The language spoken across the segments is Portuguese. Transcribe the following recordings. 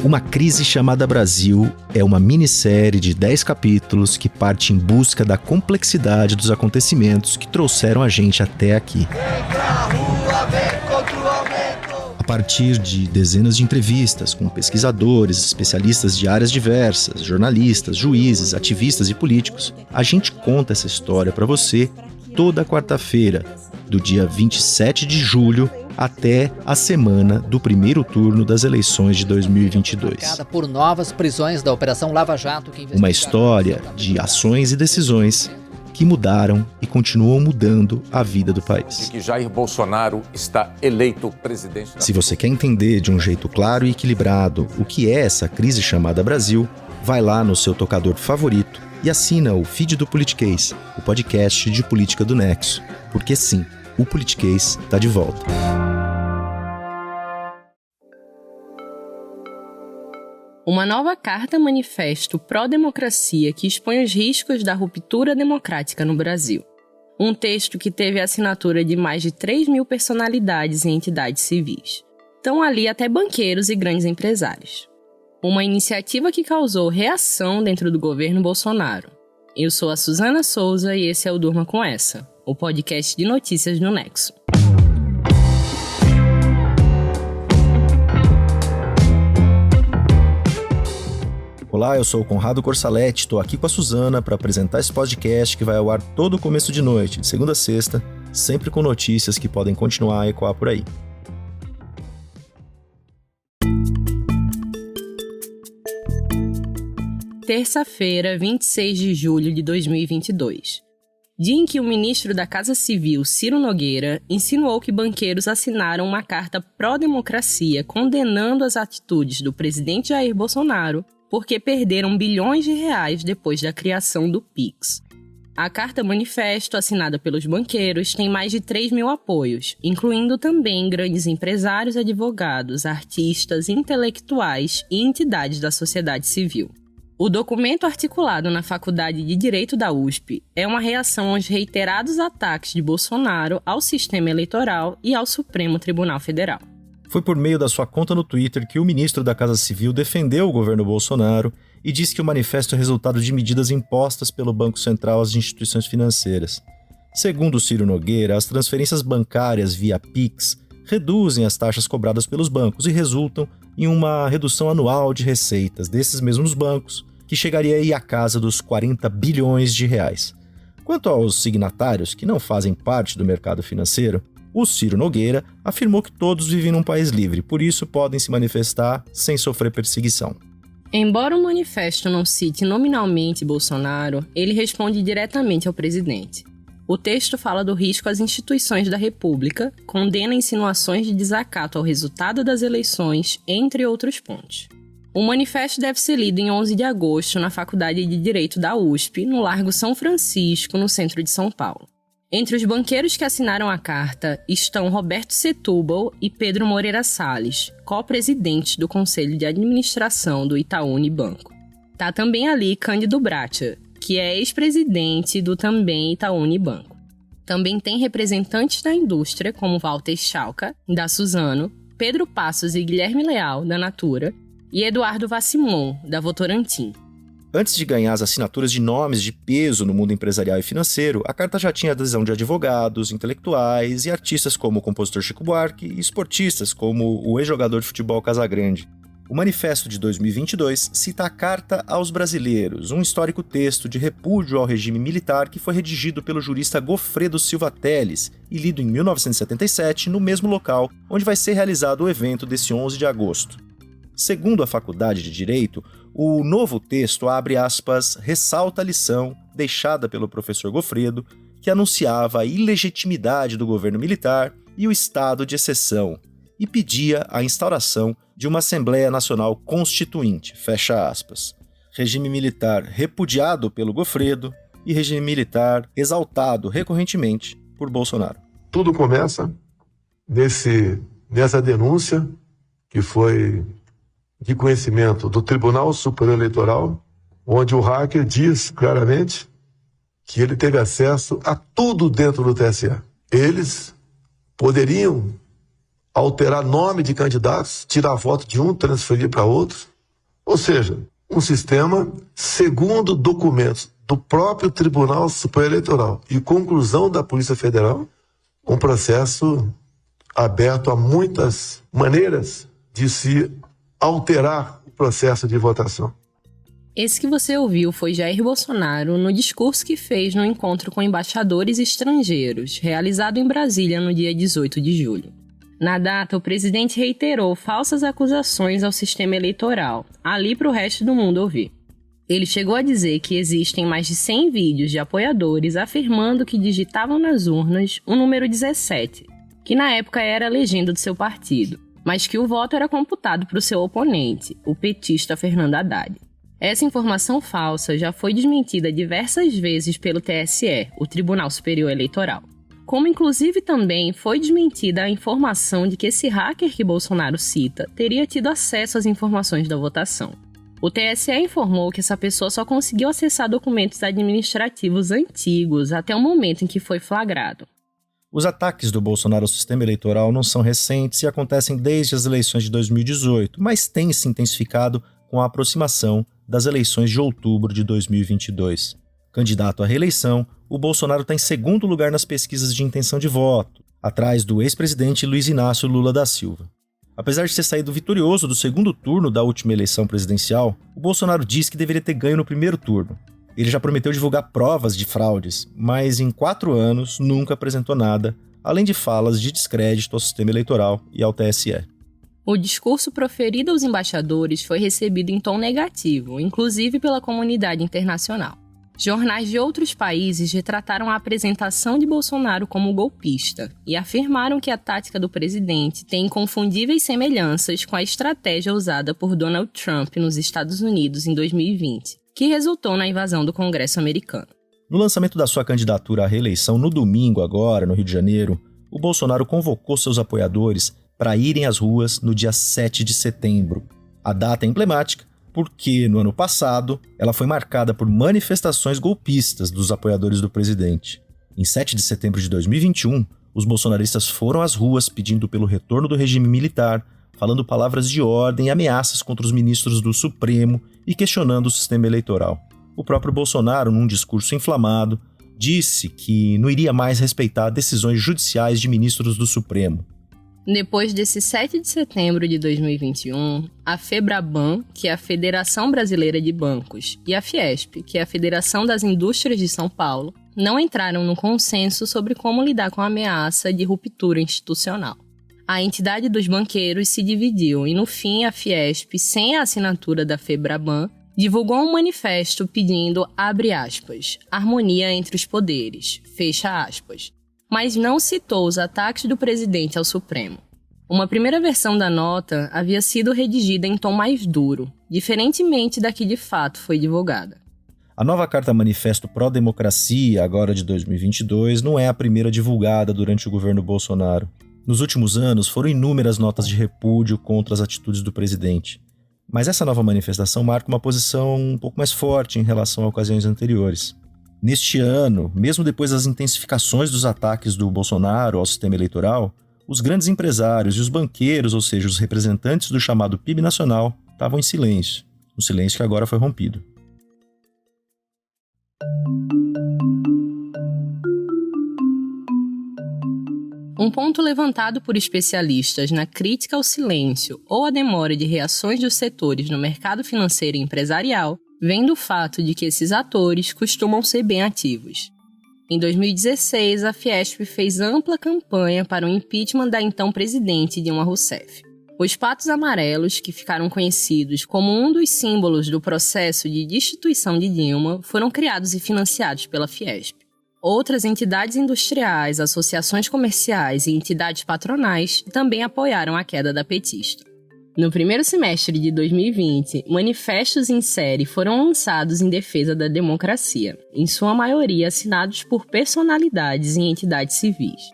Uma Crise Chamada Brasil é uma minissérie de 10 capítulos que parte em busca da complexidade dos acontecimentos que trouxeram a gente até aqui. A partir de dezenas de entrevistas com pesquisadores, especialistas de áreas diversas, jornalistas, juízes, ativistas e políticos, a gente conta essa história para você toda quarta-feira, do dia 27 de julho até a semana do primeiro turno das eleições de 2022. Por novas prisões da Operação Lava Jato. Uma história de ações e decisões que mudaram e continuam mudando a vida do país. Que Jair Bolsonaro está eleito presidente. Se você quer entender de um jeito claro e equilibrado o que é essa crise chamada Brasil, vai lá no seu tocador favorito e assina o feed do Politiquês, o podcast de política do Nexo. Porque sim, o Politiquês está de volta. Uma nova carta manifesto pró-democracia que expõe os riscos da ruptura democrática no Brasil. Um texto que teve a assinatura de mais de 3 mil personalidades e entidades civis. Estão ali até banqueiros e grandes empresários. Uma iniciativa que causou reação dentro do governo Bolsonaro. Eu sou a Suzana Souza e esse é o Durma Com Essa, o podcast de notícias do Nexo. Olá, eu sou o Conrado Corsaletti, estou aqui com a Suzana para apresentar esse podcast que vai ao ar todo começo de noite, de segunda a sexta, sempre com notícias que podem continuar a ecoar por aí. Terça-feira, 26 de julho de 2022. Dia em que o ministro da Casa Civil, Ciro Nogueira, insinuou que banqueiros assinaram uma carta pró-democracia condenando as atitudes do presidente Jair Bolsonaro porque perderam bilhões de reais depois da criação do Pix. A carta manifesto, assinada pelos banqueiros, tem mais de 3 mil apoios, incluindo também grandes empresários, advogados, artistas, intelectuais e entidades da sociedade civil. O documento articulado na Faculdade de Direito da USP é uma reação aos reiterados ataques de Bolsonaro ao sistema eleitoral e ao Supremo Tribunal Federal. Foi por meio da sua conta no Twitter que o ministro da Casa Civil defendeu o governo Bolsonaro e disse que o manifesto é resultado de medidas impostas pelo Banco Central às instituições financeiras. Segundo Ciro Nogueira, as transferências bancárias via Pix reduzem as taxas cobradas pelos bancos e resultam em uma redução anual de receitas desses mesmos bancos, que chegaria aí à casa dos 40 bilhões de reais. Quanto aos signatários que não fazem parte do mercado financeiro, o Ciro Nogueira afirmou que todos vivem num país livre, por isso podem se manifestar sem sofrer perseguição. Embora o manifesto não cite nominalmente Bolsonaro, ele responde diretamente ao presidente. O texto fala do risco às instituições da República, condena insinuações de desacato ao resultado das eleições, entre outros pontos. O manifesto deve ser lido em 11 de agosto na Faculdade de Direito da USP, no Largo São Francisco, no centro de São Paulo. Entre os banqueiros que assinaram a carta estão Roberto Setúbal e Pedro Moreira Salles, co-presidentes do Conselho de Administração do Itaú Unibanco. Tá também ali Cândido Bracha, que é ex-presidente do também Itaú Unibanco. Também tem representantes da indústria como Walter Schalka, da Suzano, Pedro Passos e Guilherme Leal, da Natura, e Eduardo Vassimon, da Votorantim. Antes de ganhar as assinaturas de nomes de peso no mundo empresarial e financeiro, a carta já tinha adesão de advogados, intelectuais e artistas como o compositor Chico Buarque e esportistas como o ex-jogador de futebol Casagrande. O manifesto de 2022 cita a Carta aos Brasileiros, um histórico texto de repúdio ao regime militar que foi redigido pelo jurista Gofredo Silva Teles e lido em 1977 no mesmo local onde vai ser realizado o evento desse 11 de agosto. Segundo a Faculdade de Direito, o novo texto, abre aspas, ressalta a lição deixada pelo professor Gofredo, que anunciava a ilegitimidade do governo militar e o estado de exceção, e pedia a instauração de uma Assembleia Nacional Constituinte, fecha aspas. Regime militar repudiado pelo Gofredo e regime militar exaltado recorrentemente por Bolsonaro. Tudo começa nessa denúncia que foi de conhecimento do Tribunal Superior Eleitoral, onde o hacker diz claramente que ele teve acesso a tudo dentro do TSE. Eles poderiam alterar nome de candidatos, tirar a voto de um, transferir para outro, Ou seja, um sistema, segundo documentos do próprio Tribunal Superior Eleitoral e conclusão da Polícia Federal, um processo aberto a muitas maneiras de se alterar o processo de votação. Esse que você ouviu foi Jair Bolsonaro no discurso que fez no encontro com embaixadores estrangeiros, realizado em Brasília no dia 18 de julho. Na data, o presidente reiterou falsas acusações ao sistema eleitoral, ali para o resto do mundo ouvir. Ele chegou a dizer que existem mais de 100 vídeos de apoiadores afirmando que digitavam nas urnas o número 17, que na época era a legenda do seu partido, mas que o voto era computado para o seu oponente, o petista Fernando Haddad. Essa informação falsa já foi desmentida diversas vezes pelo TSE, o Tribunal Superior Eleitoral. Como inclusive também foi desmentida a informação de que esse hacker que Bolsonaro cita teria tido acesso às informações da votação. O TSE informou que essa pessoa só conseguiu acessar documentos administrativos antigos até o momento em que foi flagrado. Os ataques do Bolsonaro ao sistema eleitoral não são recentes e acontecem desde as eleições de 2018, mas têm se intensificado com a aproximação das eleições de outubro de 2022. Candidato à reeleição, o Bolsonaro está em segundo lugar nas pesquisas de intenção de voto, atrás do ex-presidente Luiz Inácio Lula da Silva. Apesar de ter saído vitorioso do segundo turno da última eleição presidencial, o Bolsonaro disse que deveria ter ganho no primeiro turno. Ele já prometeu divulgar provas de fraudes, mas em 4 anos nunca apresentou nada, além de falas de descrédito ao sistema eleitoral e ao TSE. O discurso proferido aos embaixadores foi recebido em tom negativo, inclusive pela comunidade internacional. Jornais de outros países retrataram a apresentação de Bolsonaro como golpista e afirmaram que a tática do presidente tem inconfundíveis semelhanças com a estratégia usada por Donald Trump nos Estados Unidos em 2020, que resultou na invasão do Congresso americano. No lançamento da sua candidatura à reeleição no domingo agora, no Rio de Janeiro, o Bolsonaro convocou seus apoiadores para irem às ruas no dia 7 de setembro. A data é emblemática porque, no ano passado, ela foi marcada por manifestações golpistas dos apoiadores do presidente. Em 7 de setembro de 2021, os bolsonaristas foram às ruas pedindo pelo retorno do regime militar, falando palavras de ordem e ameaças contra os ministros do Supremo e questionando o sistema eleitoral. O próprio Bolsonaro, num discurso inflamado, disse que não iria mais respeitar decisões judiciais de ministros do Supremo. Depois desse 7 de setembro de 2021, a FEBRABAN, que é a Federação Brasileira de Bancos, e a Fiesp, que é a Federação das Indústrias de São Paulo, não entraram no consenso sobre como lidar com a ameaça de ruptura institucional. A entidade dos banqueiros se dividiu e, no fim, a Fiesp, sem a assinatura da FEBRABAN, divulgou um manifesto pedindo, abre aspas, harmonia entre os poderes, fecha aspas, mas não citou os ataques do presidente ao Supremo. Uma primeira versão da nota havia sido redigida em tom mais duro, diferentemente da que de fato foi divulgada. A nova Carta Manifesto Pró-Democracia, agora de 2022, não é a primeira divulgada durante o governo Bolsonaro. Nos últimos anos, foram inúmeras notas de repúdio contra as atitudes do presidente. Mas essa nova manifestação marca uma posição um pouco mais forte em relação a ocasiões anteriores. Neste ano, mesmo depois das intensificações dos ataques do Bolsonaro ao sistema eleitoral, os grandes empresários e os banqueiros, ou seja, os representantes do chamado PIB nacional, estavam em silêncio. Um silêncio que agora foi rompido. Um ponto levantado por especialistas na crítica ao silêncio ou à demora de reações dos setores no mercado financeiro e empresarial vem do fato de que esses atores costumam ser bem ativos. Em 2016, a Fiesp fez ampla campanha para o impeachment da então presidente Dilma Rousseff. Os patos amarelos, que ficaram conhecidos como um dos símbolos do processo de destituição de Dilma, foram criados e financiados pela Fiesp. Outras entidades industriais, associações comerciais e entidades patronais também apoiaram a queda da petista. No primeiro semestre de 2020, manifestos em série foram lançados em defesa da democracia, em sua maioria assinados por personalidades e entidades civis.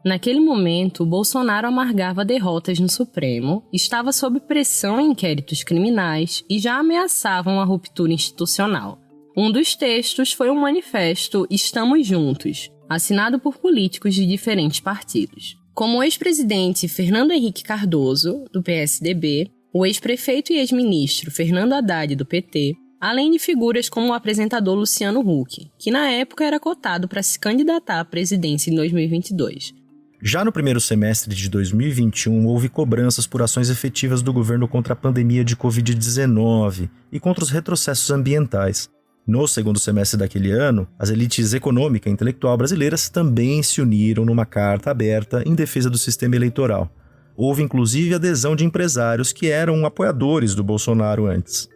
Naquele momento, Bolsonaro amargava derrotas no Supremo, estava sob pressão em inquéritos criminais e já ameaçavam a ruptura institucional. Um dos textos foi um manifesto Estamos Juntos, assinado por políticos de diferentes partidos. Como o ex-presidente Fernando Henrique Cardoso, do PSDB, o ex-prefeito e ex-ministro Fernando Haddad, do PT, além de figuras como o apresentador Luciano Huck, que na época era cotado para se candidatar à presidência em 2022. Já no primeiro semestre de 2021, houve cobranças por ações efetivas do governo contra a pandemia de Covid-19 e contra os retrocessos ambientais. No segundo semestre daquele ano, as elites econômica e intelectual brasileiras também se uniram numa carta aberta em defesa do sistema eleitoral. Houve inclusive adesão de empresários que eram apoiadores do Bolsonaro antes.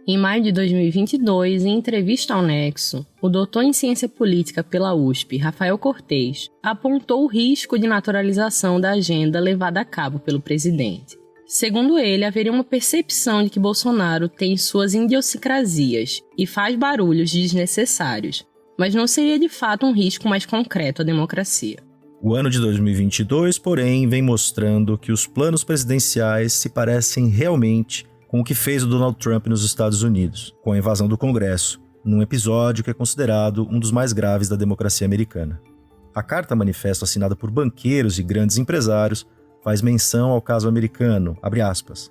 Em maio de 2022, em entrevista ao Nexo, o doutor em ciência política pela USP, Rafael Cortez, apontou o risco de naturalização da agenda levada a cabo pelo presidente. Segundo ele, haveria uma percepção de que Bolsonaro tem suas idiosincrasias e faz barulhos desnecessários, mas não seria de fato um risco mais concreto à democracia. O ano de 2022, porém, vem mostrando que os planos presidenciais se parecem realmente com o que fez o Donald Trump nos Estados Unidos, com a invasão do Congresso, num episódio que é considerado um dos mais graves da democracia americana. A carta manifesto assinada por banqueiros e grandes empresários faz menção ao caso americano, abre aspas.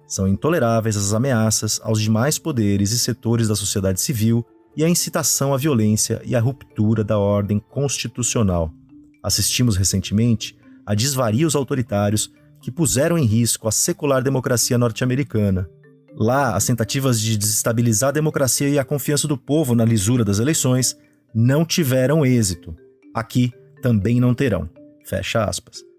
São intoleráveis as ameaças aos demais poderes e setores da sociedade civil e a incitação à violência e à ruptura da ordem constitucional. Assistimos recentemente a desvarios autoritários que puseram em risco a secular democracia norte-americana. Lá, as tentativas de desestabilizar a democracia e a confiança do povo na lisura das eleições não tiveram êxito. Aqui também não terão. Fecha aspas.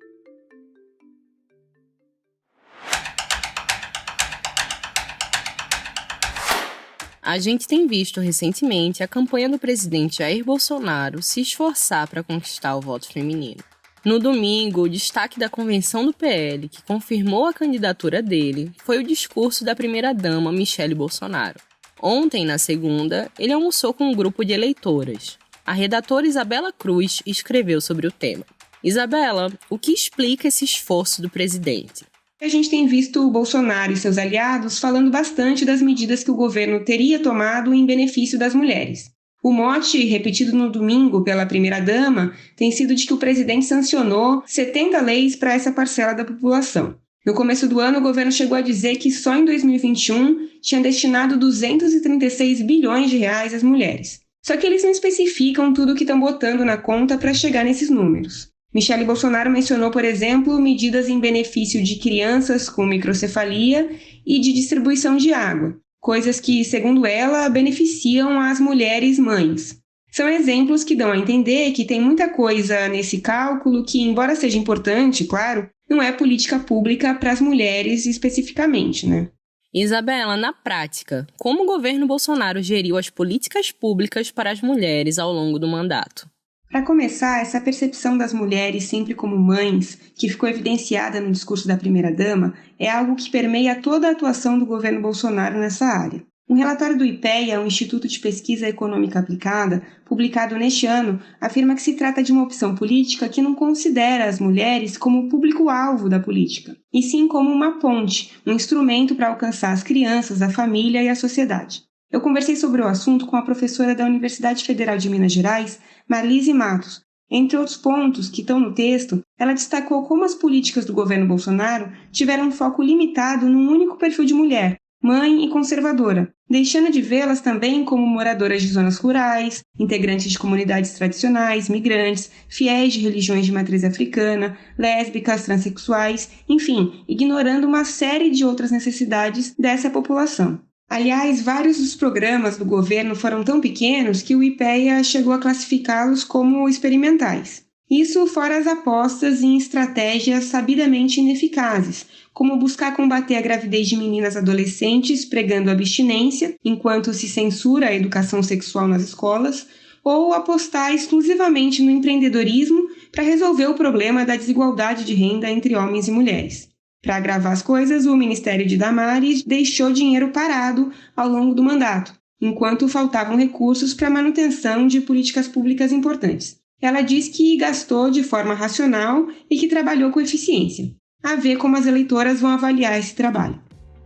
A gente tem visto recentemente a campanha do presidente Jair Bolsonaro se esforçar para conquistar o voto feminino. No domingo, o destaque da convenção do PL, que confirmou a candidatura dele, foi o discurso da primeira-dama Michele Bolsonaro. Ontem, na segunda, ele almoçou com um grupo de eleitoras. A redatora Isabela Cruz escreveu sobre o tema. Isabela, o que explica esse esforço do presidente? A gente tem visto o Bolsonaro e seus aliados falando bastante das medidas que o governo teria tomado em benefício das mulheres. O mote, repetido no domingo pela primeira-dama, tem sido de que o presidente sancionou 70 leis para essa parcela da população. No começo do ano, o governo chegou a dizer que só em 2021 tinha destinado 236 bilhões de reais às mulheres. Só que eles não especificam tudo o que estão botando na conta para chegar nesses números. Michele Bolsonaro mencionou, por exemplo, medidas em benefício de crianças com microcefalia e de distribuição de água, coisas que, segundo ela, beneficiam as mulheres mães. São exemplos que dão a entender que tem muita coisa nesse cálculo que, embora seja importante, claro, não é política pública para as mulheres especificamente, né? Isabela, na prática, como o governo Bolsonaro geriu as políticas públicas para as mulheres ao longo do mandato? Para começar, essa percepção das mulheres sempre como mães, que ficou evidenciada no discurso da primeira-dama, é algo que permeia toda a atuação do governo Bolsonaro nessa área. Um relatório do IPEA, o Instituto de Pesquisa Econômica Aplicada, publicado neste ano, afirma que se trata de uma opção política que não considera as mulheres como público-alvo da política, e sim como uma ponte, um instrumento para alcançar as crianças, a família e a sociedade. Eu conversei sobre o assunto com a professora da Universidade Federal de Minas Gerais, Marlise Matos. Entre outros pontos que estão no texto, ela destacou como as políticas do governo Bolsonaro tiveram um foco limitado num único perfil de mulher, mãe e conservadora, deixando de vê-las também como moradoras de zonas rurais, integrantes de comunidades tradicionais, migrantes, fiéis de religiões de matriz africana, lésbicas, transexuais, enfim, ignorando uma série de outras necessidades dessa população. Aliás, vários dos programas do governo foram tão pequenos que o IPEA chegou a classificá-los como experimentais. Isso fora as apostas em estratégias sabidamente ineficazes, como buscar combater a gravidez de meninas adolescentes pregando abstinência, enquanto se censura a educação sexual nas escolas, ou apostar exclusivamente no empreendedorismo para resolver o problema da desigualdade de renda entre homens e mulheres. Para agravar as coisas, o Ministério de Damares deixou dinheiro parado ao longo do mandato, enquanto faltavam recursos para a manutenção de políticas públicas importantes. Ela diz que gastou de forma racional e que trabalhou com eficiência. A ver como as eleitoras vão avaliar esse trabalho.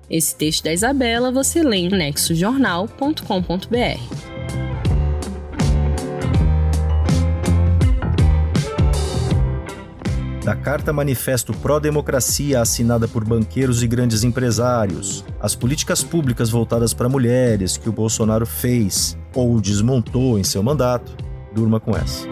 Esse texto da Isabela você lê em nexojornal.com.br. da Carta Manifesto Pró-Democracia assinada por banqueiros e grandes empresários, as políticas públicas voltadas para mulheres que o Bolsonaro fez ou desmontou em seu mandato, durma com essa.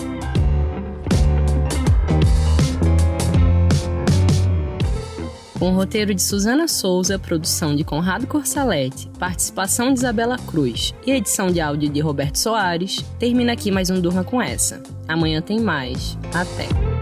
Com o roteiro de Suzana Souza, produção de Conrado Corsaletti, participação de Isabela Cruz e edição de áudio de Roberto Soares, termina aqui mais um Durma com Essa. Amanhã tem mais. Até!